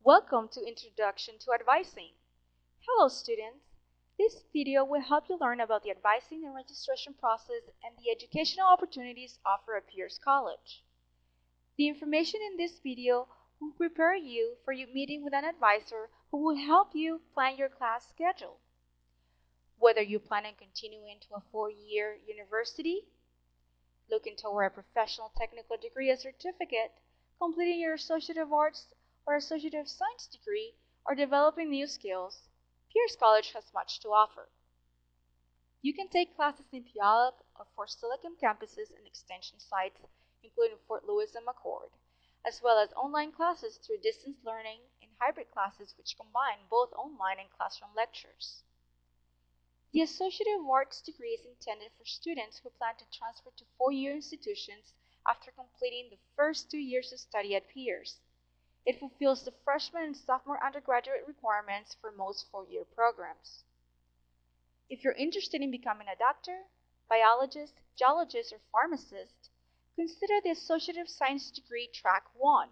Welcome to Introduction to Advising. Hello students. This video will help you learn about the advising and registration process and the educational opportunities offered at Pierce College. The information in this video will prepare you for your meeting with an advisor who will help you plan your class schedule. Whether you plan on continuing to a 4-year university, looking toward a professional technical degree or certificate, completing your Associate of Arts or Associate of Science degree, or developing new skills, Pierce College has much to offer. You can take classes in Puyallup or Fort Silicon campuses and extension sites, including Fort Lewis and McCord, as well as online classes through distance learning and hybrid classes which combine both online and classroom lectures. The Associate of Arts degree is intended for students who plan to transfer to 4-year institutions after completing the first 2 years of study at Pierce. It fulfills the freshman and sophomore undergraduate requirements for most 4-year programs. If you're interested in becoming a doctor, biologist, geologist, or pharmacist, consider the Associate of Science degree Track 1.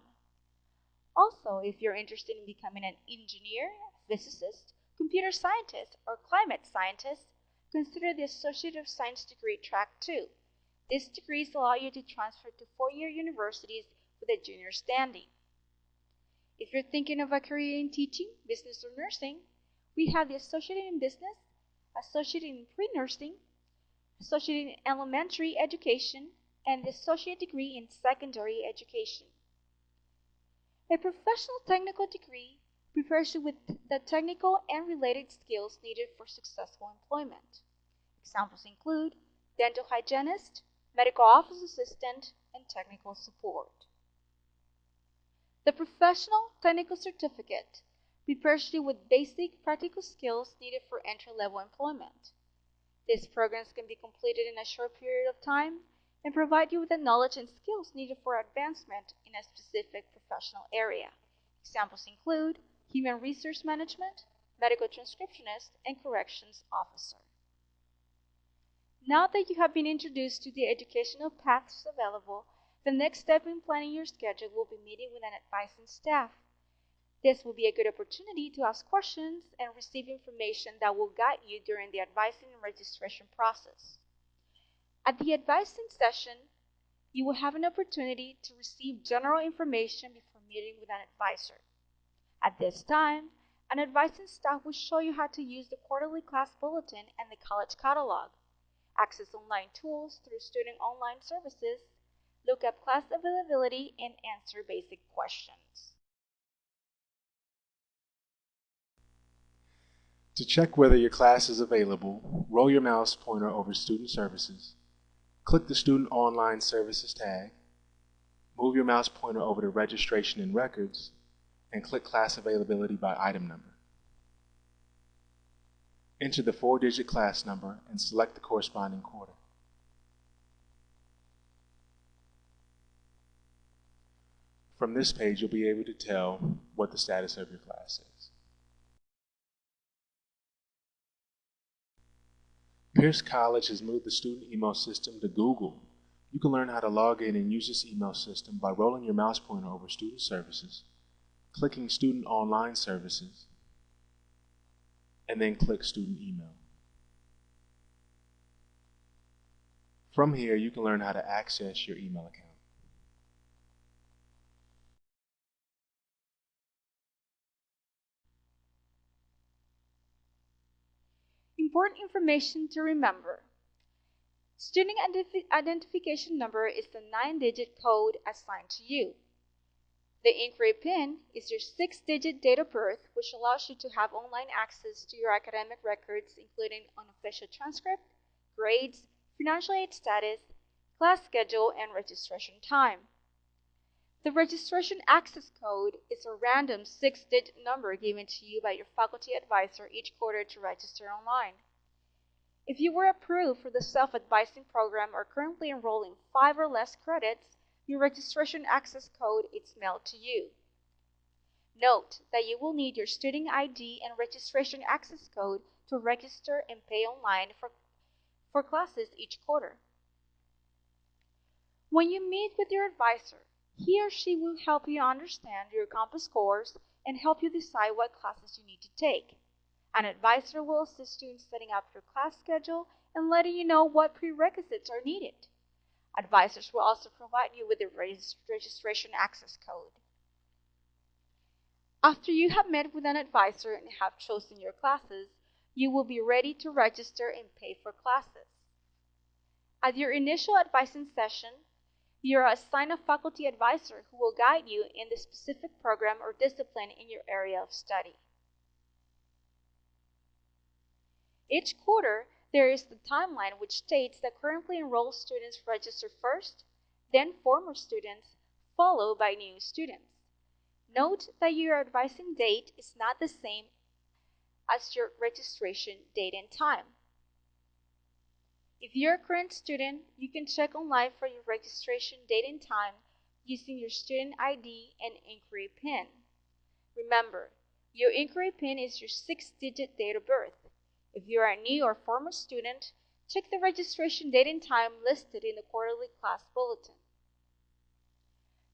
Also, if you're interested in becoming an engineer, physicist, computer scientist, or climate scientist, consider the Associate of Science degree Track 2. These degrees allow you to transfer to 4-year universities with a junior standing. If you're thinking of a career in teaching, business, or nursing, we have the Associate in Business, Associate in Pre-Nursing, Associate in Elementary Education, and the Associate degree in Secondary Education. A professional technical degree prepares you with the technical and related skills needed for successful employment. Examples include dental hygienist, medical office assistant, and technical support. The Professional Technical Certificate prepares you with basic practical skills needed for entry-level employment. These programs can be completed in a short period of time and provide you with the knowledge and skills needed for advancement in a specific professional area. Examples include Human Resource Management, Medical Transcriptionist, and Corrections Officer. Now that you have been introduced to the educational paths available, the next step in planning your schedule will be meeting with an advising staff. This will be a good opportunity to ask questions and receive information that will guide you during the advising and registration process. At the advising session, you will have an opportunity to receive general information before meeting with an advisor. At this time, an advising staff will show you how to use the quarterly class bulletin and the college catalog, access online tools through student online services, look up class availability, and answer basic questions. To check whether your class is available, roll your mouse pointer over Student Services, click the Student Online Services tag, move your mouse pointer over to Registration and Records, and click Class Availability by item number. Enter the 4-digit class number and select the corresponding quarter. From this page, you'll be able to tell what the status of your class is. Pierce College has moved the student email system to Google. You can learn how to log in and use this email system by rolling your mouse pointer over Student Services, clicking Student Online Services, and then click Student Email. From here, you can learn how to access your email account. Important information to remember. Student identification number is the 9-digit code assigned to you. The inquiry PIN is your 6-digit date of birth, which allows you to have online access to your academic records, including unofficial transcript, grades, financial aid status, class schedule, and registration time. The registration access code is a random 6-digit number given to you by your faculty advisor each quarter to register online. If you were approved for the self-advising program or currently enrolling 5 or less credits, your registration access code is mailed to you. Note that you will need your student ID and registration access code to register and pay online for classes each quarter. When you meet with your advisor, He or she will help you understand your campus course and help you decide what classes you need to take. An advisor will assist you in setting up your class schedule and letting you know what prerequisites are needed. Advisors will also provide you with the registration access code. After you have met with an advisor and have chosen your classes, you will be ready to register and pay for classes. At your initial advising session, you are assigned a faculty advisor who will guide you in the specific program or discipline in your area of study. Each quarter, there is the timeline which states that currently enrolled students register first, then former students, followed by new students. Note that your advising date is not the same as your registration date and time. If you're a current student, you can check online for your registration date and time using your student ID and inquiry PIN. Remember, your inquiry PIN is your 6-digit date of birth. If you are a new or former student, check the registration date and time listed in the quarterly class bulletin.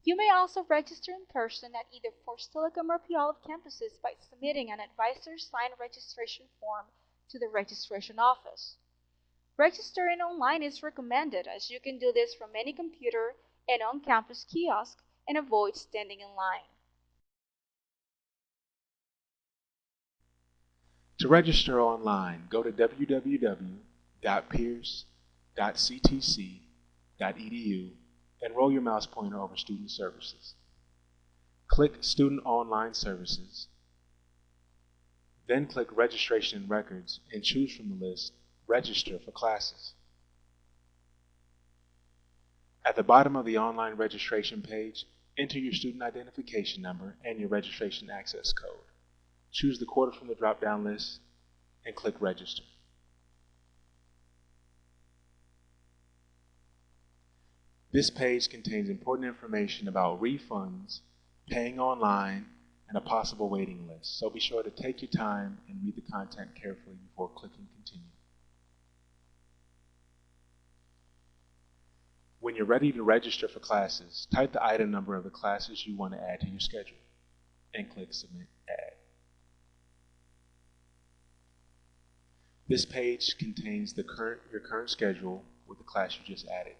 You may also register in person at either Forest Telecom or Puyallup campuses by submitting an advisor-signed registration form to the registration office. Registering online is recommended as you can do this from any computer and on-campus kiosk and avoid standing in line. To register online, go to www.pierce.ctc.edu and roll your mouse pointer over Student Services. Click Student Online Services, then click Registration and Records and choose from the list Register for Classes. At the bottom of the online registration page, enter your student identification number and your registration access code. Choose the quarter from the drop-down list and click Register. This page contains important information about refunds, paying online, and a possible waiting list, so be sure to take your time and read the content carefully before clicking Continue. When you're ready to register for classes, type the item number of the classes you want to add to your schedule and click Submit Add. This page contains your current schedule with the class you just added.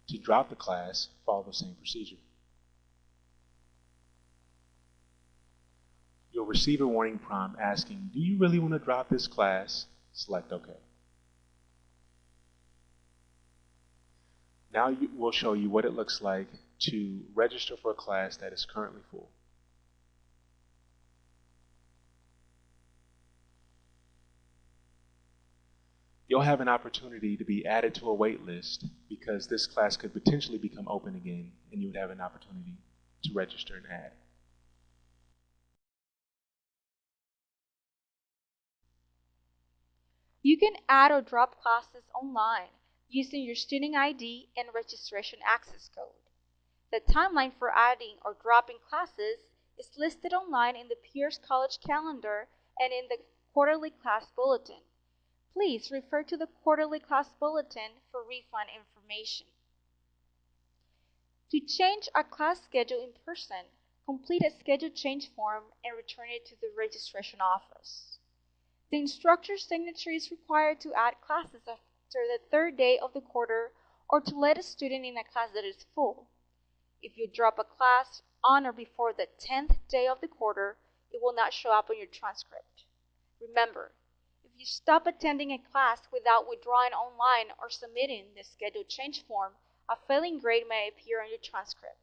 To drop the class, follow the same procedure. You'll receive a warning prompt asking, do you really want to drop this class? Select OK. Now we'll show you what it looks like to register for a class that is currently full. You'll have an opportunity to be added to a wait list because this class could potentially become open again and you would have an opportunity to register and add. You can add or drop classes online using your student ID and registration access code. The timeline for adding or dropping classes is listed online in the Pierce College calendar and in the quarterly class bulletin. Please refer to the quarterly class bulletin for refund information. To change a class schedule in person, complete a schedule change form and return it to the registration office. The instructor's signature is required to add classes after the third day of the quarter or to let a student in a class that is full. If you drop a class on or before the 10th day of the quarter, it will not show up on your transcript. Remember, if you stop attending a class without withdrawing online or submitting the schedule change form, a failing grade may appear on your transcript.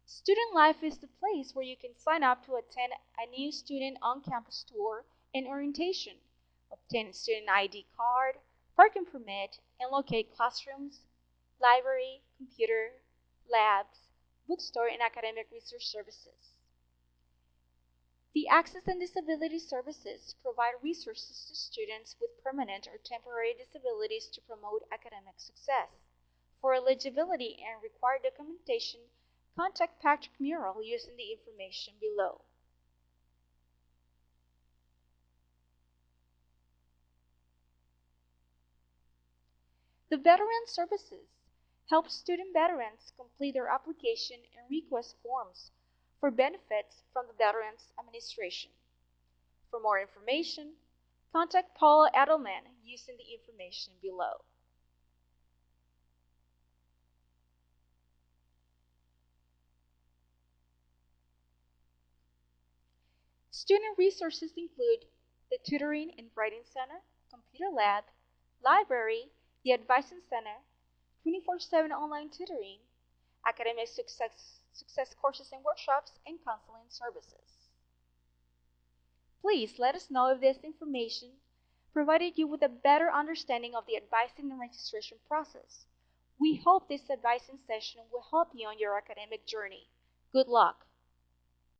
Student Life is the place where you can sign up to attend a new student on-campus tour and orientation, obtain a student ID card, parking permit, and locate classrooms, library, computer, labs, bookstore, and academic research services. The Access and Disability Services provide resources to students with permanent or temporary disabilities to promote academic success. For eligibility and required documentation, contact Patrick Murrell using the information below. The Veteran Services help student veterans complete their application and request forms for benefits from the Veterans Administration. For more information, contact Paula Edelman using the information below. Student resources include the Tutoring and Writing Center, Computer Lab, Library, the Advising Center, 24/7 online tutoring, academic success courses and workshops, and counseling services. Please let us know if this information provided you with a better understanding of the advising and registration process. We hope this advising session will help you on your academic journey. Good luck!